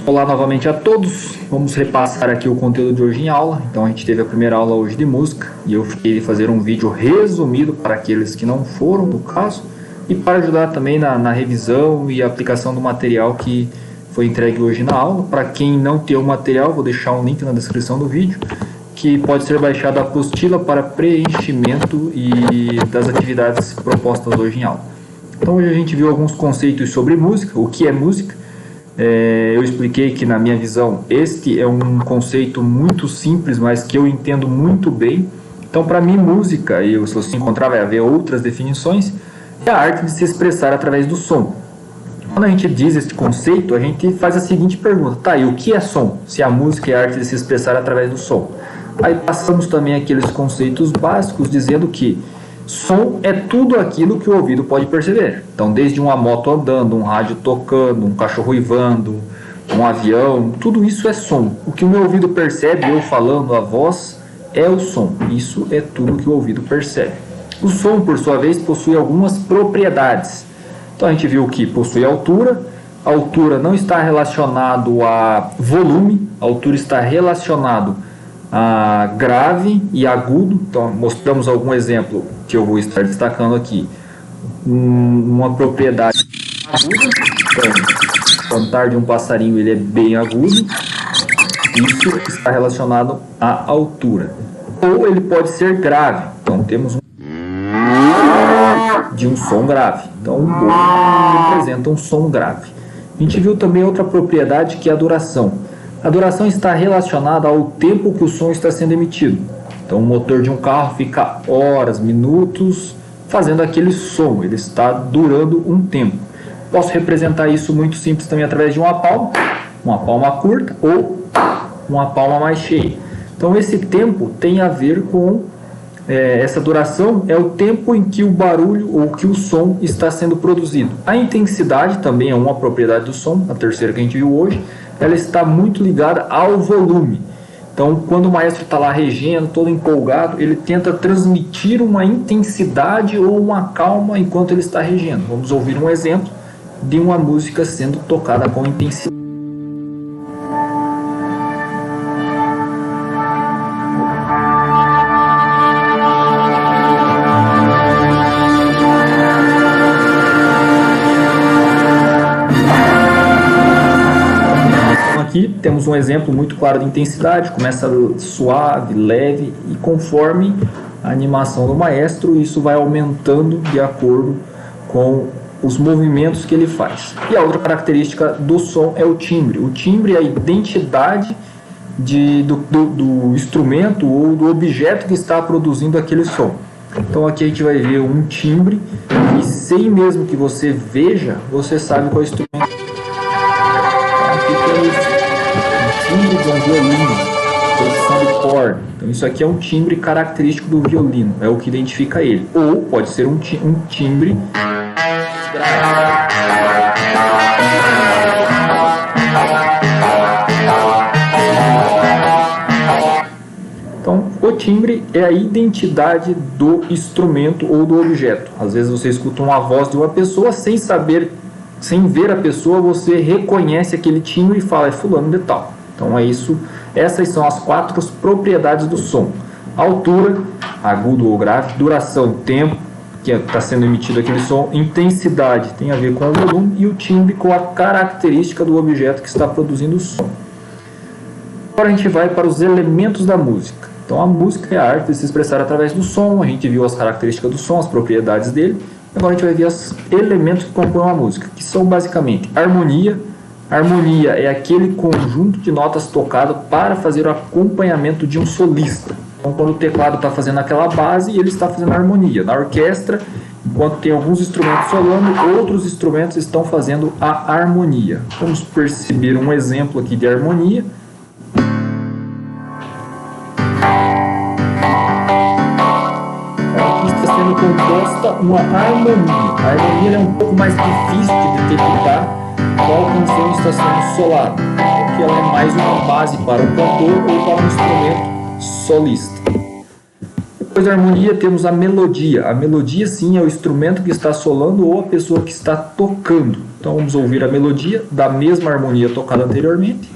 Olá novamente a todos, vamos repassar aqui o conteúdo de hoje em aula. Então a gente teve a primeira aula hoje de música e eu fiquei de fazer um vídeo resumido para aqueles que não foram, no caso, e para ajudar também na revisão e aplicação do material que foi entregue hoje na aula. Para quem não tem o material, vou deixar um link na descrição do vídeo, que pode ser baixado a apostila para preenchimento e das atividades propostas hoje em aula. Então hoje a gente viu alguns conceitos sobre música, o que é música. Eu expliquei que, na minha visão, este é um conceito muito simples, mas que eu entendo muito bem. Então, para mim, música, e se você encontrar, vai haver outras definições, é a arte de se expressar através do som. Quando a gente diz este conceito, a gente faz a seguinte pergunta: tá, e o que é som? Se a música é a arte de se expressar através do som. Aí passamos também aqueles conceitos básicos, dizendo que som é tudo aquilo que o ouvido pode perceber. Então, desde uma moto andando, um rádio tocando, um cachorro uivando, um avião, tudo isso é som. O que o meu ouvido percebe, eu falando, a voz, é o som. Isso é tudo que o ouvido percebe. O som, por sua vez, possui algumas propriedades. Então, a gente viu que possui altura. A altura não está relacionado a volume, a altura está relacionado a grave e agudo. Então mostramos algum exemplo que eu vou estar destacando aqui. Uma propriedade aguda, então, o cantar de um passarinho ele é bem agudo, isso está relacionado à altura. Ou ele pode ser grave, então temos de um som grave, então um gol representa um som grave. A gente viu também outra propriedade, que é a duração. A duração está relacionada ao tempo que o som está sendo emitido. Então, o motor de um carro fica horas, minutos fazendo aquele som. Ele está durando um tempo. Posso representar isso muito simples também através de uma palma curta ou uma palma mais cheia. Então, esse tempo tem a ver com essa duração, é o tempo em que o barulho ou que o som está sendo produzido. A intensidade também é uma propriedade do som, a terceira que a gente viu hoje. Ela está muito ligada ao volume. Então, quando o maestro está lá regendo, todo empolgado, ele tenta transmitir uma intensidade ou uma calma enquanto ele está regendo. Vamos ouvir um exemplo de uma música sendo tocada com intensidade. Aqui temos um exemplo muito claro de intensidade, começa suave, leve, e conforme a animação do maestro, isso vai aumentando de acordo com os movimentos que ele faz. E a outra característica do som é o timbre. O timbre é a identidade do instrumento ou do objeto que está produzindo aquele som. Então aqui a gente vai ver um timbre e, sem mesmo que você veja, você sabe qual é o instrumento. Aqui temos timbre de um violino, posição de corda. Então isso aqui é um timbre característico do violino, é o que identifica ele. Ou pode ser um timbre grave. Então o timbre é a identidade do instrumento ou do objeto. Às vezes você escuta uma voz de uma pessoa sem ver a pessoa, você reconhece aquele timbre e fala: é fulano de tal. Então é isso, essas são as 4 propriedades do som: altura, agudo ou grave; duração, tempo que está sendo emitido aquele som; intensidade tem a ver com o volume; e o timbre com a característica do objeto que está produzindo o som. Agora a gente vai para os elementos da música. Então a música é a arte de se expressar através do som. A gente viu as características do som, as propriedades dele. Agora a gente vai ver os elementos que compõem a música, que são basicamente harmonia. Harmonia é aquele conjunto de notas tocado para fazer o acompanhamento de um solista. Então, quando o teclado está fazendo aquela base, ele está fazendo a harmonia. Na orquestra, enquanto tem alguns instrumentos solando, outros instrumentos estão fazendo a harmonia. Vamos perceber um exemplo aqui de harmonia. Aqui está sendo composta uma harmonia. A harmonia é um pouco mais difícil de detectar qual canção está sendo solada, porque ela é mais uma base para o cantor ou para um instrumento solista. Depois da harmonia temos a melodia. A melodia sim é o instrumento que está solando ou a pessoa que está tocando. Então vamos ouvir a melodia da mesma harmonia tocada anteriormente.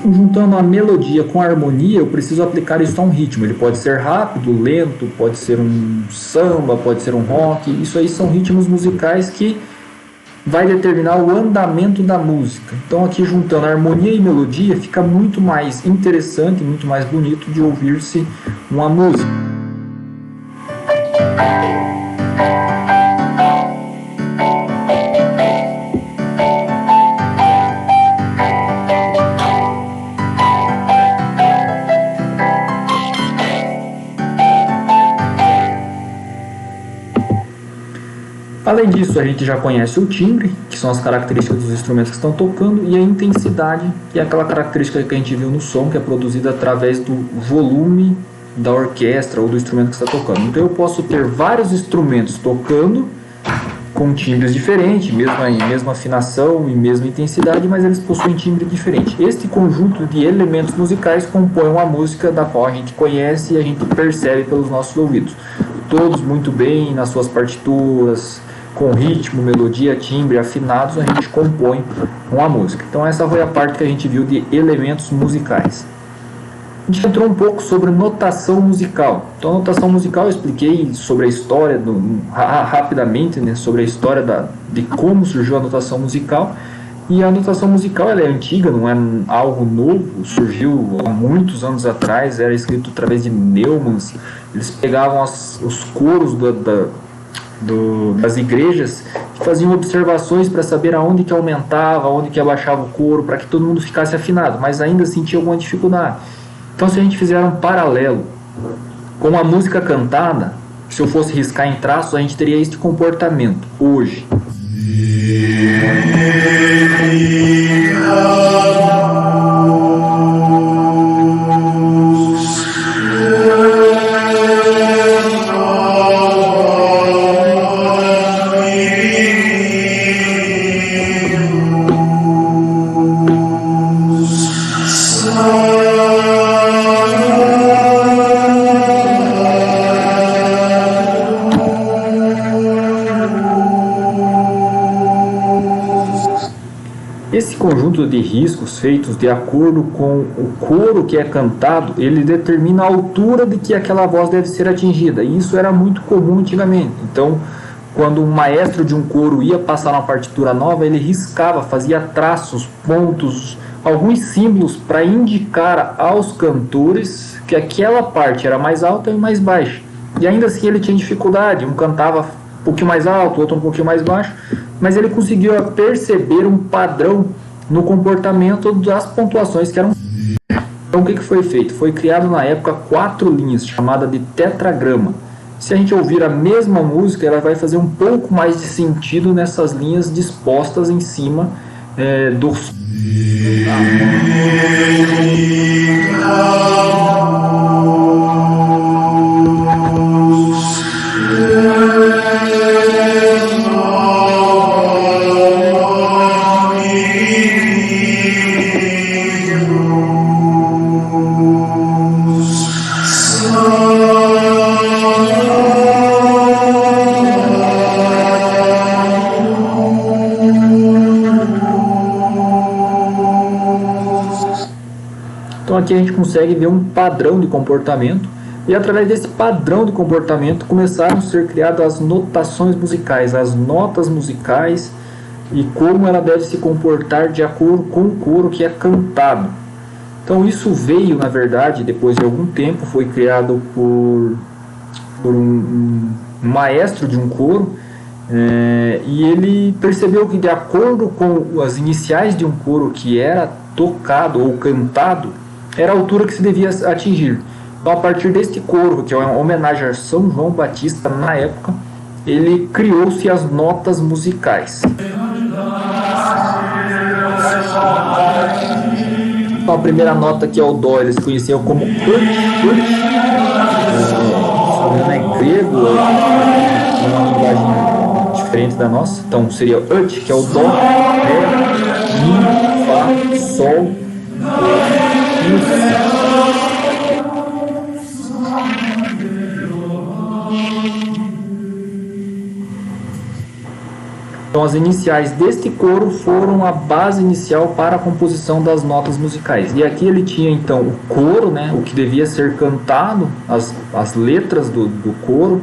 Juntando a melodia com a harmonia, eu preciso aplicar isso a um ritmo. Ele pode ser rápido, lento, pode ser um samba, pode ser um rock. Isso aí são ritmos musicais que vai determinar o andamento da música. Então aqui juntando harmonia e melodia fica muito mais interessante, muito mais bonito de ouvir-se uma música. Além disso, a gente já conhece o timbre, que são as características dos instrumentos que estão tocando, e a intensidade, que é aquela característica que a gente viu no som, que é produzida através do volume da orquestra ou do instrumento que está tocando. Então eu posso ter vários instrumentos tocando com timbres diferentes, mesma afinação e mesma intensidade, mas eles possuem timbre diferente. Este conjunto de elementos musicais compõe uma música da qual a gente conhece e a gente percebe pelos nossos ouvidos. Todos muito bem nas suas partituras, com ritmo, melodia, timbre, afinados, a gente compõe uma música. Então essa foi a parte que a gente viu de elementos musicais. A gente entrou um pouco sobre notação musical. Então a notação musical eu expliquei sobre a história, rapidamente, né, sobre a história de como surgiu a notação musical. E a notação musical ela é antiga, não é algo novo, surgiu há muitos anos atrás, era escrito através de Neumanns. Eles pegavam os coros das igrejas e faziam observações para saber aonde que aumentava, aonde que abaixava o coro, para que todo mundo ficasse afinado, mas ainda sentia alguma dificuldade. Então se a gente fizer um paralelo com a música cantada, se eu fosse riscar em traços, a gente teria este comportamento hoje. Esse conjunto de riscos feitos de acordo com o coro que é cantado, ele determina a altura de que aquela voz deve ser atingida, e isso era muito comum antigamente. Então, quando um maestro de um coro ia passar uma partitura nova, ele riscava, fazia traços, pontos, alguns símbolos para indicar aos cantores que aquela parte era mais alta e mais baixa. E ainda assim ele tinha dificuldade, um cantava um pouquinho mais alto, outro um pouquinho mais baixo, mas ele conseguiu perceber um padrão no comportamento das pontuações que eram. Então o que foi feito? Foi criado na época 4 linhas, chamada de tetragrama. Se a gente ouvir a mesma música, ela vai fazer um pouco mais de sentido nessas linhas dispostas em cima dos. Então aqui a gente consegue ver um padrão de comportamento, e através desse padrão de comportamento começaram a ser criadas as notações musicais, as notas musicais, e como ela deve se comportar de acordo com o coro que é cantado. Então isso veio, na verdade, depois de algum tempo, foi criado por um maestro de um coro, e ele percebeu que de acordo com as iniciais de um coro que era tocado ou cantado, era a altura que se devia atingir. Então, a partir deste coro, que é uma homenagem a São João Batista na época, ele criou-se as notas musicais. Então a primeira nota que é o Dó, eles conheciam como ut, é grego, é uma linguagem diferente da nossa. Então seria ut, que é o Dó, Ré, Mi, Fá, Sol e Si. Então as iniciais deste coro foram a base inicial para a composição das notas musicais. E aqui ele tinha então o coro, né, o que devia ser cantado, as letras do coro.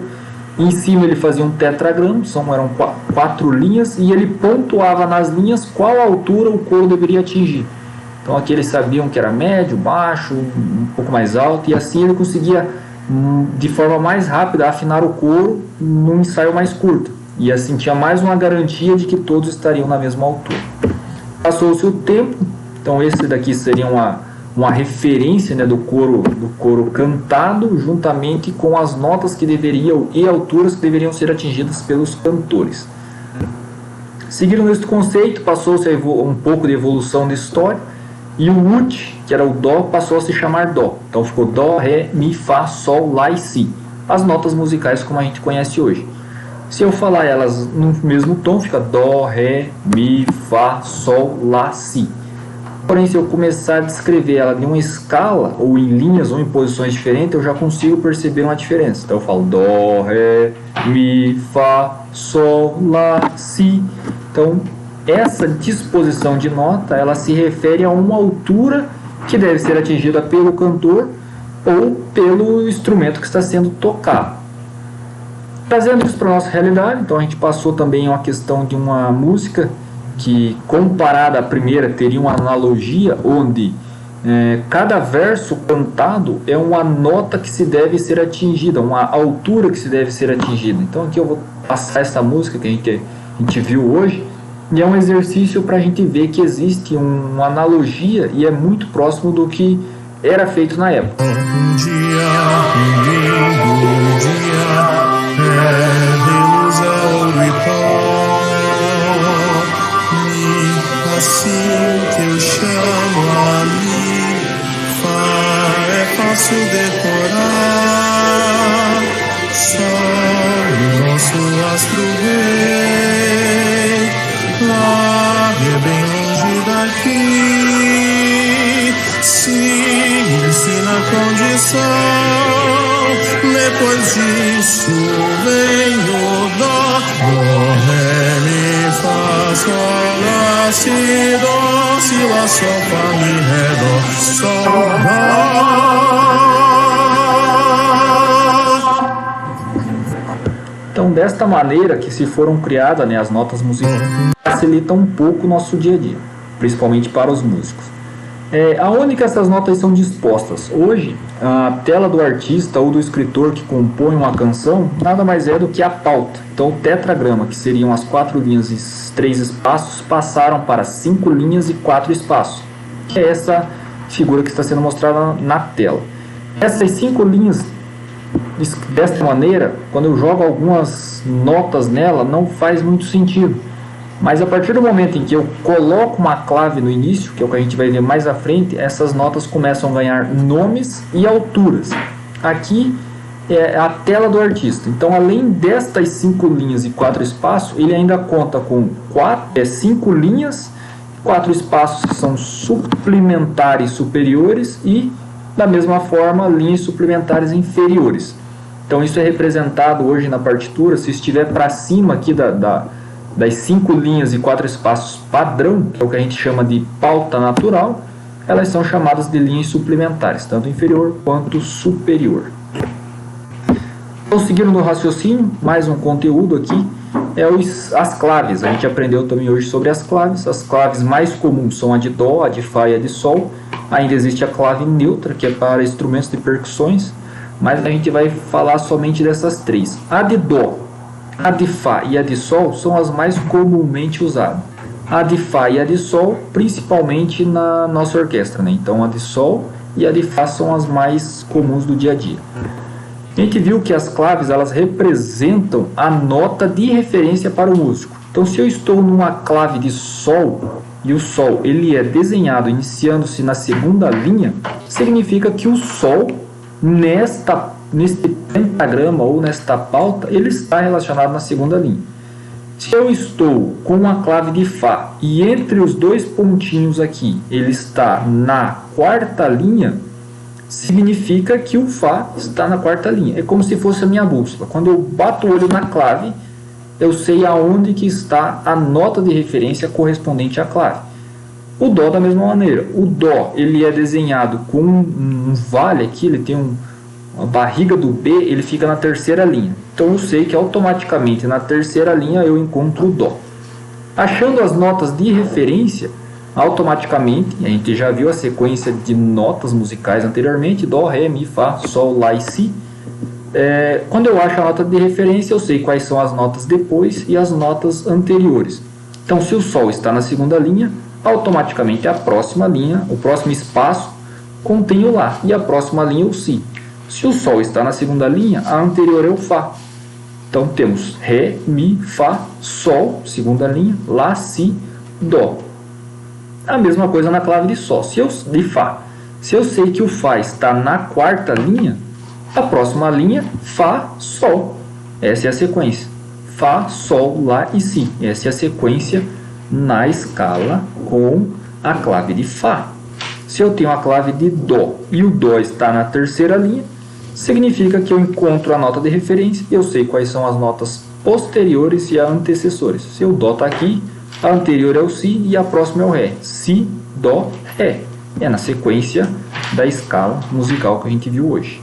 Em cima ele fazia um tetragrama, eram 4 linhas, e ele pontuava nas linhas qual altura o coro deveria atingir. Então aqui eles sabiam que era médio, baixo, um pouco mais alto, e assim ele conseguia de forma mais rápida afinar o coro num ensaio mais curto. E assim tinha mais uma garantia de que todos estariam na mesma altura. Passou-se o tempo, então esse daqui seria uma referência, né, do coro cantado, juntamente com as notas que deveriam e alturas que deveriam ser atingidas pelos cantores. Seguindo este conceito, passou-se um pouco de evolução da história, e o ut, que era o Dó, passou a se chamar Dó. Então ficou Dó, Ré, Mi, Fá, Sol, Lá e Si. As notas musicais como a gente conhece hoje. Se eu falar elas no mesmo tom, fica Dó, Ré, Mi, Fá, Sol, Lá, Si. Porém, se eu começar a descrever ela em uma escala, ou em linhas, ou em posições diferentes, eu já consigo perceber uma diferença. Então eu falo Dó, Ré, Mi, Fá, Sol, Lá, Si. Então, essa disposição de nota, ela se refere a uma altura que deve ser atingida pelo cantor ou pelo instrumento que está sendo tocado. Trazendo isso para a nossa realidade, então a gente passou também uma questão de uma música que, comparada à primeira, teria uma analogia onde cada verso cantado é uma nota que se deve ser atingida, uma altura que se deve ser atingida. Então aqui eu vou passar essa música que a gente viu hoje, e é um exercício para a gente ver que existe uma analogia e é muito próximo do que era feito na época. Um dia, lindo dia, de luz ouro e pó, e assim que eu chamo ali, é fácil decorar, só o nosso astro vem, lá é bem longe daqui, se ensina a condição, depois disso vem o Dó, Ré, Mi, Fá, Sol, Lá, Si, Dó, Si, Lá, Sol, Fá, Mi, Ré, Dó, Sol, Dó. Então, desta maneira que se foram criadas, né, as notas musicais, facilitam um pouco o nosso dia a dia, principalmente para os músicos. Aonde que essas notas são dispostas? Hoje, a tela do artista ou do escritor que compõe uma canção nada mais é do que a pauta. Então, o tetragrama, que seriam as 4 linhas e 3 espaços, passaram para 5 linhas e 4 espaços, que é essa figura que está sendo mostrada na tela. Essas 5 linhas, desta maneira, quando eu jogo algumas notas nela, não faz muito sentido. Mas a partir do momento em que eu coloco uma clave no início, que é o que a gente vai ver mais à frente, essas notas começam a ganhar nomes e alturas. Aqui é a tela do artista. Então, além destas 5 linhas e 4 espaços, ele ainda conta com 5 linhas, 4 espaços que são suplementares superiores e, da mesma forma, linhas suplementares inferiores. Então, isso é representado hoje na partitura. Se estiver para cima aqui das 5 linhas e 4 espaços padrão, que é o que a gente chama de pauta natural, elas são chamadas de linhas suplementares, tanto inferior quanto superior. Então, seguindo no raciocínio, mais um conteúdo aqui, as claves. A gente aprendeu também hoje sobre as claves. As claves mais comuns são a de Dó, a de Fá e a de Sol. Ainda existe a clave neutra, que é para instrumentos de percussões, mas a gente vai falar somente dessas 3. A de Dó, a de Fá e a de Sol são as mais comumente usadas. A de Fá e a de Sol, principalmente na nossa orquestra, né? Então a de Sol e a de Fá são as mais comuns do dia a dia. A gente viu que as claves elas representam a nota de referência para o músico. Então, se eu estou numa clave de Sol e o Sol ele é desenhado iniciando-se na segunda linha, significa que o Sol neste pentagrama ou nesta pauta ele está relacionado na segunda linha. Se eu estou com uma clave de Fá e entre os dois pontinhos aqui ele está na quarta linha, significa que o Fá está na quarta linha. É como se fosse a minha bússola. Quando eu bato o olho na clave, eu sei aonde que está a nota de referência correspondente à clave. O Dó da mesma maneira. O Dó ele é desenhado com um vale aqui, ele tem a barriga do B, ele fica na terceira linha. Então eu sei que automaticamente na terceira linha eu encontro o Dó. Achando as notas de referência, automaticamente, a gente já viu a sequência de notas musicais anteriormente, Dó, Ré, Mi, Fá, Sol, Lá e Si. Quando eu acho a nota de referência, eu sei quais são as notas depois e as notas anteriores. Então, se o Sol está na segunda linha, automaticamente a próxima linha, o próximo espaço, contém o Lá, e a próxima linha o Si. Se o Sol está na segunda linha, a anterior é o Fá. Então, temos Ré, Mi, Fá, Sol, segunda linha, Lá, Si, Dó. A mesma coisa na clave de Sol, de Fá. Se eu sei que o Fá está na quarta linha, a próxima linha, Fá, Sol. Essa é a sequência. Fá, Sol, Lá e Si. Essa é a sequência na escala com a clave de Fá. Se eu tenho a clave de Dó e o Dó está na terceira linha, significa que eu encontro a nota de referência e eu sei quais são as notas posteriores e as antecessores. Se o Dó está aqui, a anterior é o Si e a próxima é o Ré. Si, Dó, Ré. É na sequência da escala musical que a gente viu hoje.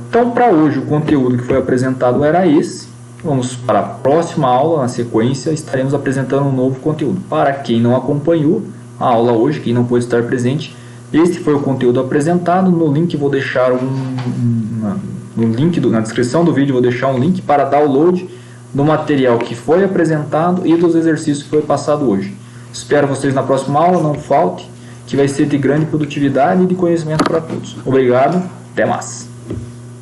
Então, para hoje, o conteúdo que foi apresentado era esse. Vamos para a próxima aula, na sequência, estaremos apresentando um novo conteúdo. Para quem não acompanhou a aula hoje, quem não pôde estar presente, este foi o conteúdo apresentado. No link vou deixar na descrição do vídeo, vou deixar um link para download do material que foi apresentado e dos exercícios que foi passado hoje. Espero vocês na próxima aula, não falte, que vai ser de grande produtividade e de conhecimento para todos. Obrigado, até mais.